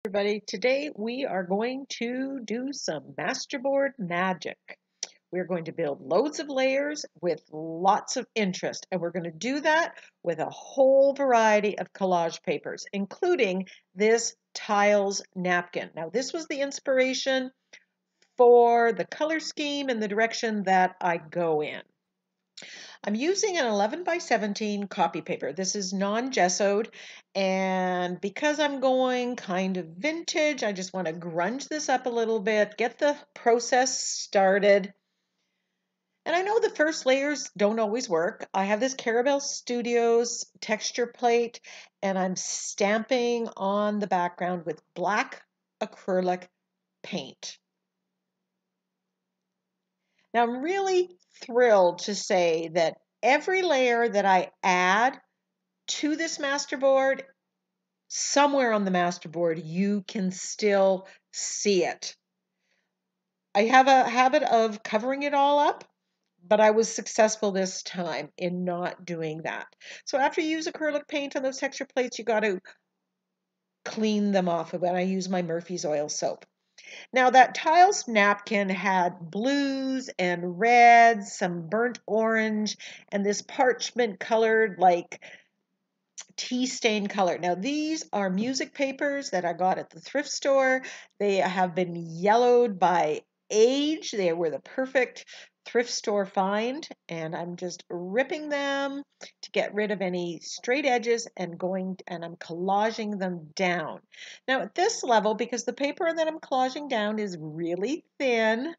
Everybody, today we are going to do some masterboard magic. We're going to build loads of layers with lots of interest, and we're going to do that with a whole variety of collage papers, including this tiles napkin. Now, this was the inspiration for the color scheme and the direction that I go in. I'm using an 11 by 17 copy paper. This is non-gessoed, and because I'm going kind of vintage, I just want to grunge this up a little bit, get the process started. And I know the first layers don't always work. I have this Caramel Studios texture plate, and I'm stamping on the background with black acrylic paint. Now, I'm really thrilled to say that every layer that I add to this masterboard, somewhere on the masterboard, you can still see it. I have a habit of covering it all up, but I was successful this time in not doing that. So after you use acrylic paint on those texture plates, you got to clean them off of it. I use my Murphy's oil soap. Now that tiles napkin had blues and reds, some burnt orange, and this parchment colored like tea stain color. Now these are music papers that I got at the thrift store. They have been yellowed by age. They were the perfect thrift store find, and I'm just ripping them to get rid of any straight edges and I'm collaging them down. Now at this level, because the paper that I'm collaging down is really thin,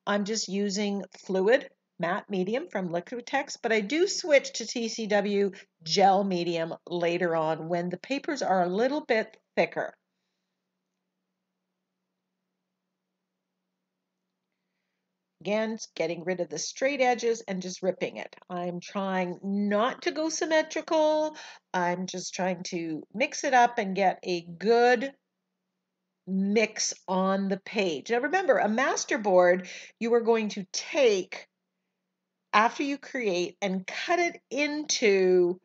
I'm just using fluid matte medium from Liquitex, but I do switch to TCW gel medium later on when the papers are a little bit thicker. Again, getting rid of the straight edges and just ripping it. I'm trying not to go symmetrical. I'm just trying to mix it up and get a good mix on the page. Now remember, a masterboard, you are going to take after you create and cut it into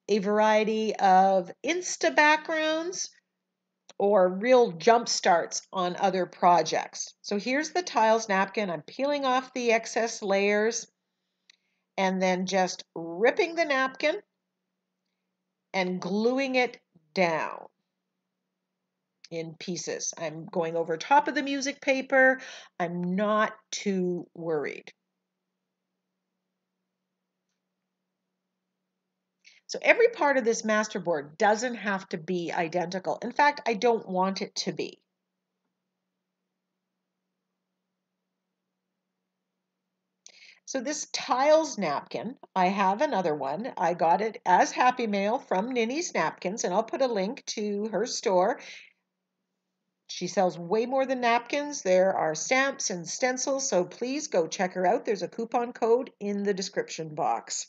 a variety of Insta backgrounds or real jump starts on other projects. So here's the tiles napkin. I'm peeling off the excess layers and then just ripping the napkin and gluing it down in pieces. I'm going over top of the music paper. I'm not too worried. So every part of this masterboard doesn't have to be identical. In fact, I don't want it to be. So this tiles napkin, I have another one. I got it as Happy Mail from NinnysNapkins, and I'll put a link to her store. She sells way more than napkins. There are stamps and stencils, so please go check her out. There's a coupon code in the description box.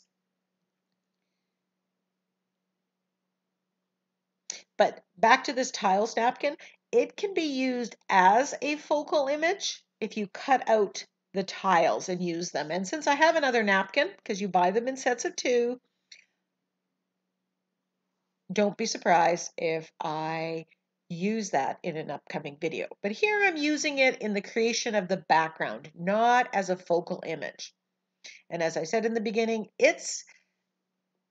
But back to this tiles napkin, it can be used as a focal image if you cut out the tiles and use them. And since I have another napkin, because you buy them in sets of 2, don't be surprised if I use that in an upcoming video. But here I'm using it in the creation of the background, not as a focal image. And as I said in the beginning,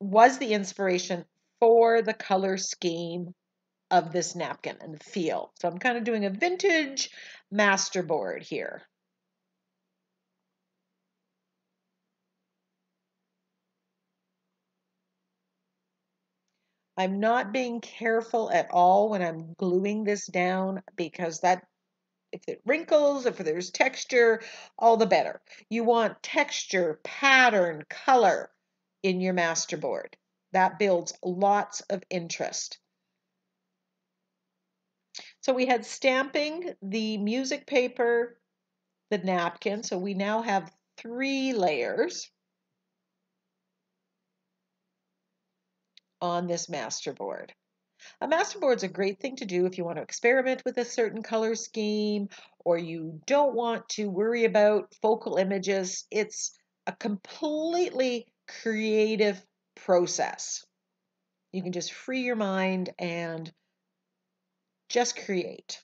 was the inspiration for the color scheme of this napkin and the feel. So I'm kind of doing a vintage masterboard here. I'm not being careful at all when I'm gluing this down because if it wrinkles, if there's texture, all the better. You want texture, pattern, color in your masterboard. That builds lots of interest. So we had stamping the music paper, the napkin. So we now have 3 layers on this masterboard. A masterboard's a great thing to do if you want to experiment with a certain color scheme or you don't want to worry about focal images. It's a completely creative process. You can just free your mind and just create.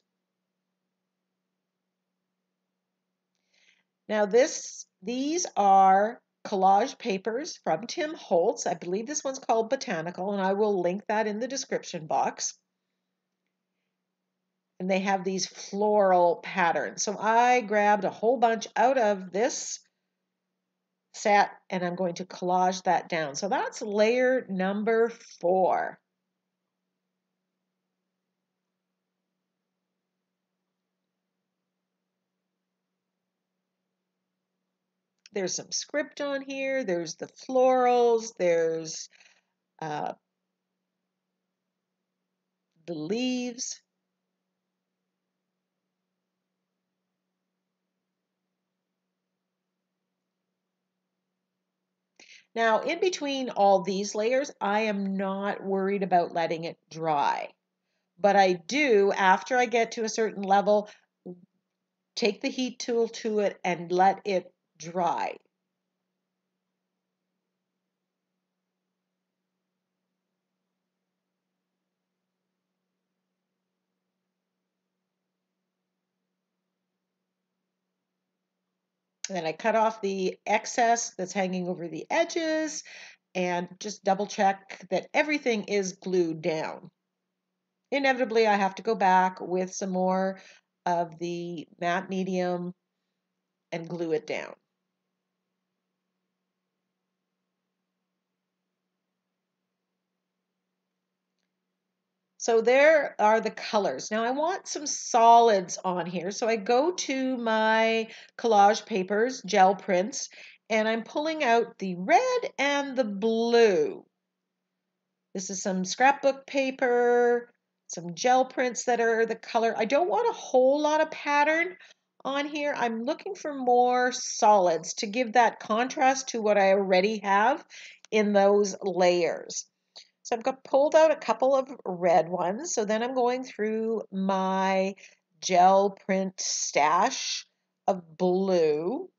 Now these are collage papers from Tim Holtz. I believe this one's called Botanical, and I will link that in the description box. And they have these floral patterns. So I grabbed a whole bunch out of this set, and I'm going to collage that down. So that's layer number 4. There's some script on here. There's the florals. There's the leaves. Now, in between all these layers, I am not worried about letting it dry. But I do, after I get to a certain level, take the heat tool to it and let it dry. And then I cut off the excess that's hanging over the edges and just double check that everything is glued down. Inevitably, I have to go back with some more of the matte medium and glue it down. So there are the colors. Now I want some solids on here. So I go to my collage papers, gel prints, and I'm pulling out the red and the blue. This is some scrapbook paper, some gel prints that are the color. I don't want a whole lot of pattern on here. I'm looking for more solids to give that contrast to what I already have in those layers. So I've got pulled out a couple of red ones. So then I'm going through my gel print stash of blue.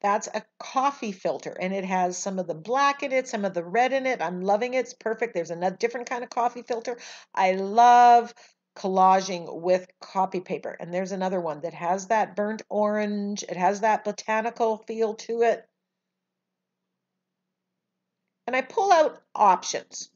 That's a coffee filter, and it has some of the black in it, some of the red in it. I'm loving it. It's perfect. There's another different kind of coffee filter. I love collaging with copy paper. And there's another one that has that burnt orange. It has that botanical feel to it. And I pull out options.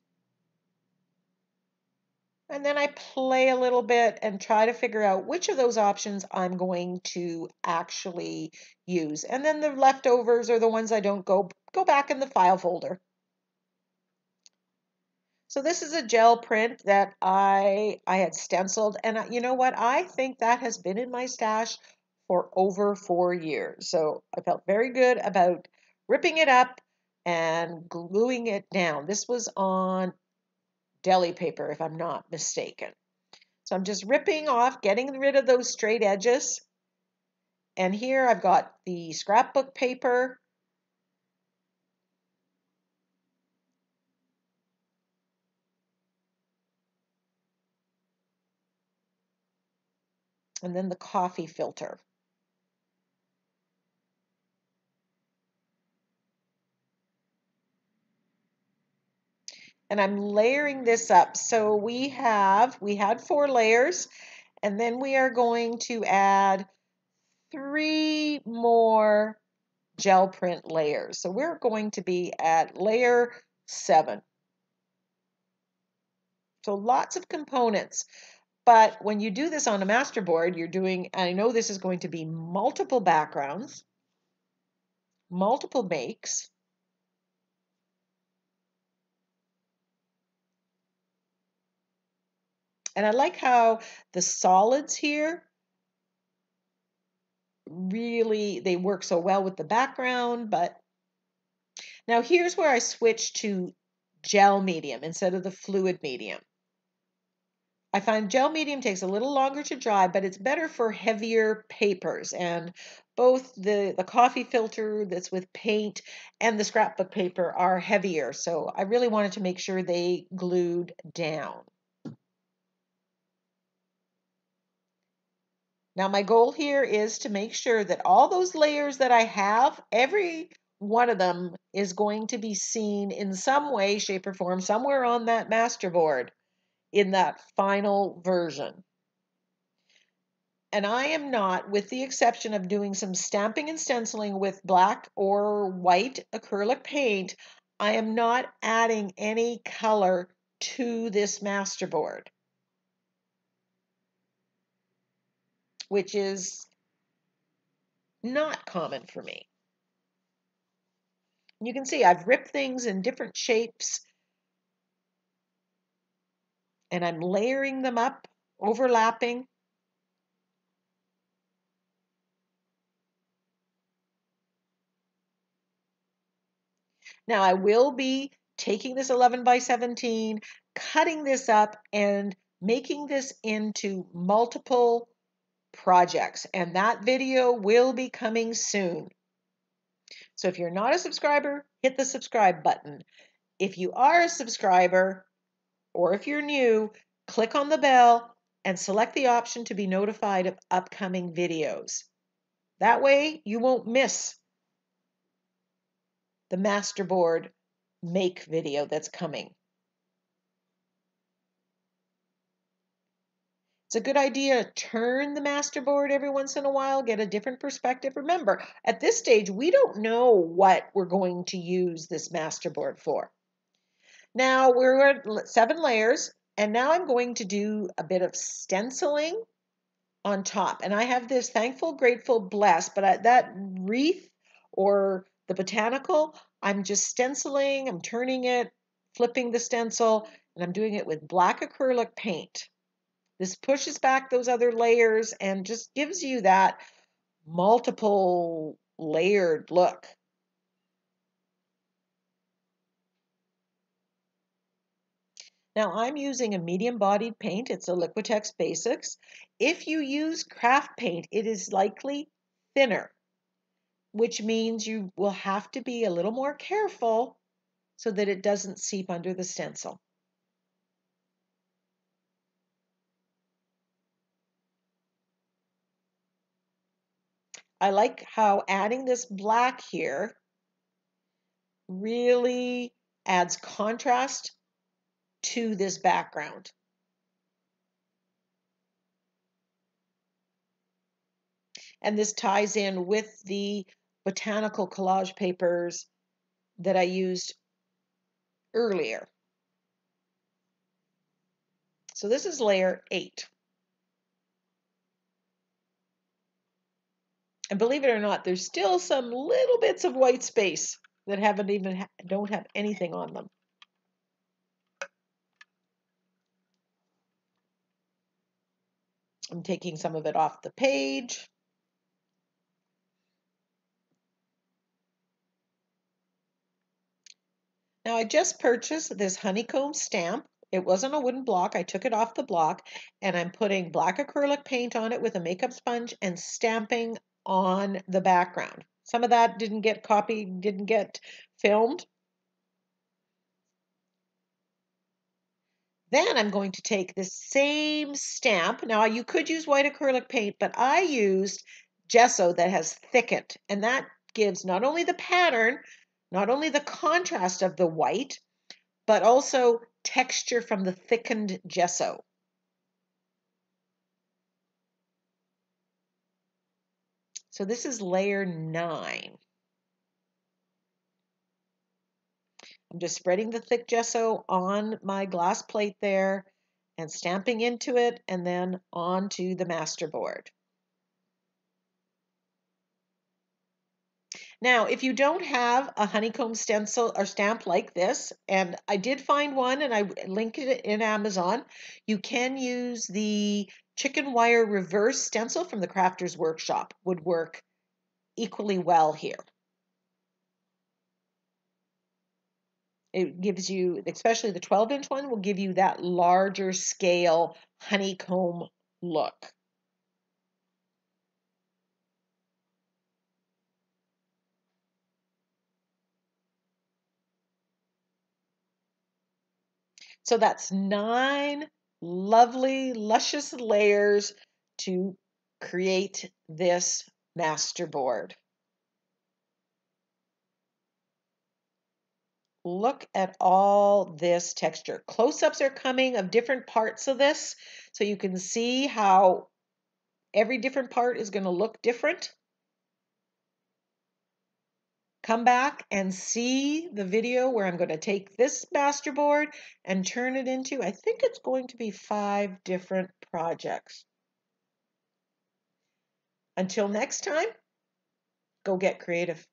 And then I play a little bit and try to figure out which of those options I'm going to actually use. And then the leftovers are the ones I don't go back in the file folder. So this is a gel print that I had stenciled, and you know what? I think that has been in my stash for over 4 years. So I felt very good about ripping it up and gluing it down. This was on deli paper, if I'm not mistaken. So I'm just ripping off, getting rid of those straight edges. And here I've got the scrapbook paper. And then the coffee filter. And I'm layering this up. So we had 4 layers, and then we are going to add 3 more gel print layers. So we're going to be at layer 7. So lots of components. But when you do this on a masterboard, you're doing, I know this is going to be multiple backgrounds, multiple makes. And I like how the solids here really, they work so well with the background. But now here's where I switch to gel medium instead of the fluid medium. I find gel medium takes a little longer to dry, but it's better for heavier papers. And both the coffee filter that's with paint and the scrapbook paper are heavier. So I really wanted to make sure they glued down. Now my goal here is to make sure that all those layers that I have, every one of them is going to be seen in some way, shape, or form somewhere on that masterboard in that final version. And I am not, with the exception of doing some stamping and stenciling with black or white acrylic paint, I am not adding any color to this masterboard, which is not common for me. You can see I've ripped things in different shapes and I'm layering them up, overlapping. Now I will be taking this 11 by 17, cutting this up and making this into multiple projects, and that video will be coming soon. So if you're not a subscriber, hit the subscribe button. If you are a subscriber, or if you're new, click on the bell and select the option to be notified of upcoming videos. That way you won't miss the masterboard make video that's coming. It's a good idea to turn the masterboard every once in a while, get a different perspective. Remember, at this stage, we don't know what we're going to use this masterboard for. Now we're at 7 layers, and now I'm going to do a bit of stenciling on top. And I have this thankful, grateful, blessed, but that wreath or the botanical, I'm just stenciling, I'm turning it, flipping the stencil, and I'm doing it with black acrylic paint. This pushes back those other layers and just gives you that multiple layered look. Now I'm using a medium bodied paint. It's a Liquitex Basics. If you use craft paint, it is likely thinner, which means you will have to be a little more careful so that it doesn't seep under the stencil. I like how adding this black here really adds contrast to this background. And this ties in with the botanical collage papers that I used earlier. So this is layer 8. And believe it or not, there's still some little bits of white space that don't have anything on them. I'm taking some of it off the page. Now I just purchased this honeycomb stamp. It wasn't a wooden block. I took it off the block and I'm putting black acrylic paint on it with a makeup sponge and stamping on the background. Some of that didn't get copied, didn't get filmed. Then I'm going to take the same stamp. Now you could use white acrylic paint, but I used gesso that has thickened, and that gives not only the pattern, not only the contrast of the white, but also texture from the thickened gesso. So this is layer 9. I'm just spreading the thick gesso on my glass plate there and stamping into it and then onto the masterboard. Now, if you don't have a honeycomb stencil or stamp like this, and I did find one and I linked it in Amazon, you can use the Chickenwire Reversed stencil from the Crafter's Workshop. Would work equally well here. It gives you, especially the 12-inch one, will give you that larger scale honeycomb look. So that's 9 lovely, luscious layers to create this masterboard. Look at all this texture. Close-ups are coming of different parts of this, so you can see how every different part is going to look different. Come back and see the video where I'm going to take this masterboard and turn it into, I think it's going to be 5 different projects. Until next time, go get creative.